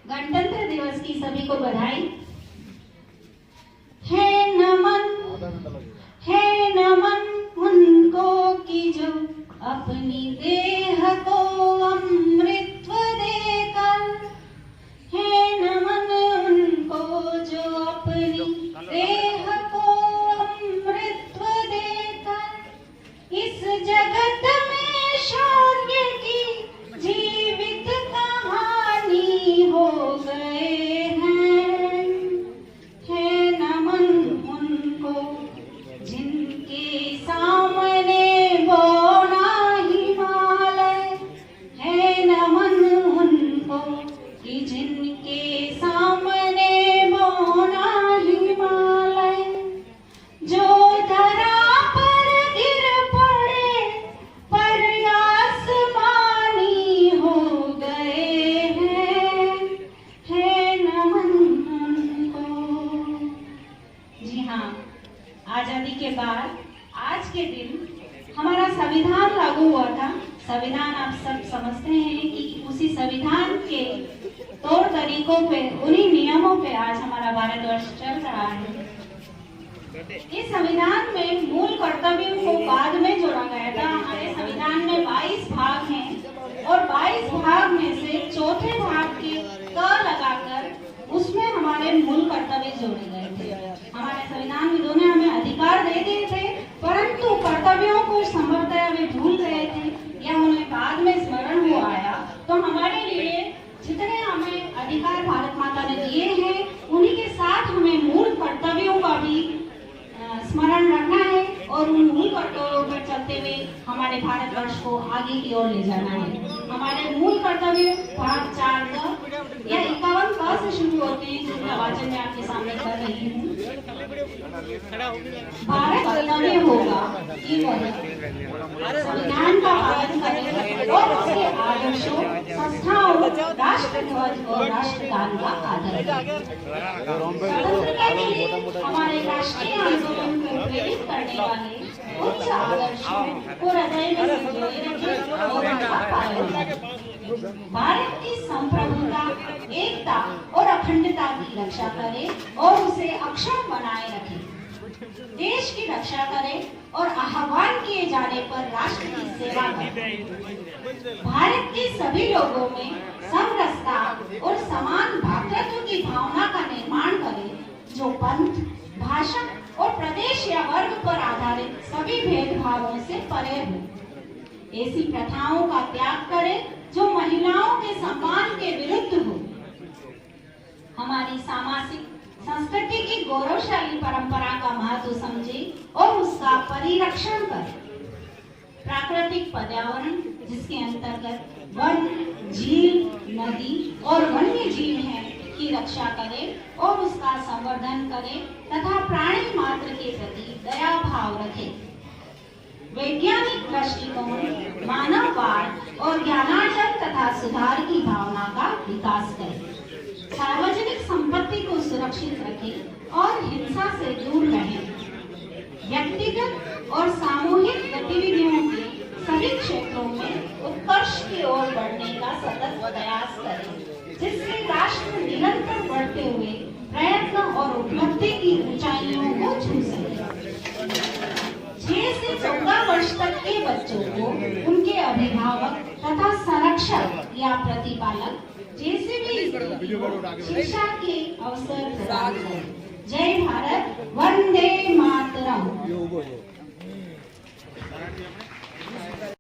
गणतंत्र दिवस की सभी को बधाई। है नमन उनको कि जो अपनी देह को अमृतत्व देकर, है नमन उनको जो अपनी देह को अमृतत्व देकर इस जगत में शौर्य की जीवित कहानी हो गए हैं। है नमन उनको जिनके सामने बौना हिमालय, है नमन उनको कि जिनके सामने बौना हिमालय, जो धरा पर गिर पड़े पर आसमानी हो गए हैं। है नमन उनको। जी हाँ, आजादी के बाद आज के दिन हमारा संविधान लागू हुआ था। संविधान आप सब समझते हैं कि उसी संविधान के तौर तरीकों पे, उन्हीं नियमों पे आज हमारा भारतवर्ष चल रहा है। इस संविधान में मूल कर्तव्यों को बाद में जोड़ा गया था। हमारे संविधान में 22 भाग हैं और 22 भाग में से चौथे भाग के क लगाकर उसमें हमारे मूल कर्तव्य जोड़े गए थे। हमारे संविधान विदों ने हमें अधिकार दे दिए थे, परंतु कर्तव्यों को संभवतः वे भूल गए थे या उन्हें बाद में स्मरण हो आया। तो हमारे लिए जितने हमें अधिकार भारत माता ने दिए हैं, उन्हीं के साथ हमें मूल कर्तव्यों का भी स्मरण रखना है और उन मूल कर्तव्यों पर चलते हुए हमारे भारतवर्ष को आगे की ओर ले जाना है। हमारे मूल कर्तव्य भाग 4 का या 51 का से शुरू होते हैं, जिसका वाचन मैं आपके सामने कर रही हूँ। भारत कर्तव्य होगा कि वह संविधान का पालन करे और उसके आदर्शों, संस्थाओं, राष्ट्रध्वज और राष्ट्रगान का आदर करे। स्वतंत्रता के लिए हमारे राष्ट्रीय आंदोलन को प्रेरित करने वाले उच्च आदर्शों को हृदय में संजोए रखें और उनका पालन करें। भारत की संप्रभुता, एकता और अखंडता की रक्षा करें और उसे अक्षुण्ण बनाए रखें। देश की रक्षा करें और आह्वान किए जाने पर राष्ट्र की सेवा करें। भारत के सभी लोगों में समरसता और समान भातृत्व की भावना का निर्माण करें, जो पंथ, भाषा और प्रदेश या वर्ग पर आधारित सभी भेदभावों से परे हो। ऐसी प्रथाओं का त्याग करें जो महिलाओं के सम्मान के विरुद्ध हो। हमारी सामाजिक संस्कृति की गौरवशाली परंपरा का महत्व समझे और उसका परिरक्षण करें। प्राकृतिक पर्यावरण, जिसके अंतर्गत वन, झील, नदी और वन्य जीव हैं, की रक्षा करें और उसका संवर्धन करें तथा प्राणी मात्र के प्रति दया भाव रखें। वैज्ञानिक दृष्टिकोण, मानववाद और ज्ञानार्जन तथा सुधार की भावना का विकास करें। सार्वजनिक संपत्ति को सुरक्षित रखें और हिंसा से दूर रहें। व्यक्तिगत और सामूहिक गतिविधियों के सभी क्षेत्रों में उत्कर्ष की ओर बढ़ने का सतत प्रयास करें, जिससे राष्ट्र निरंतर बढ़ते हुए प्रयत्न और उपलब्धि की ऊंचाइयों को छू सके। 6 से 14 वर्ष तक के बच्चों को उनके अभिभावक तथा संरक्षक या प्रतिपालक जैसे भी शिक्षा के अवसर प्रदान करें। जय भारत, वंदे मातरम।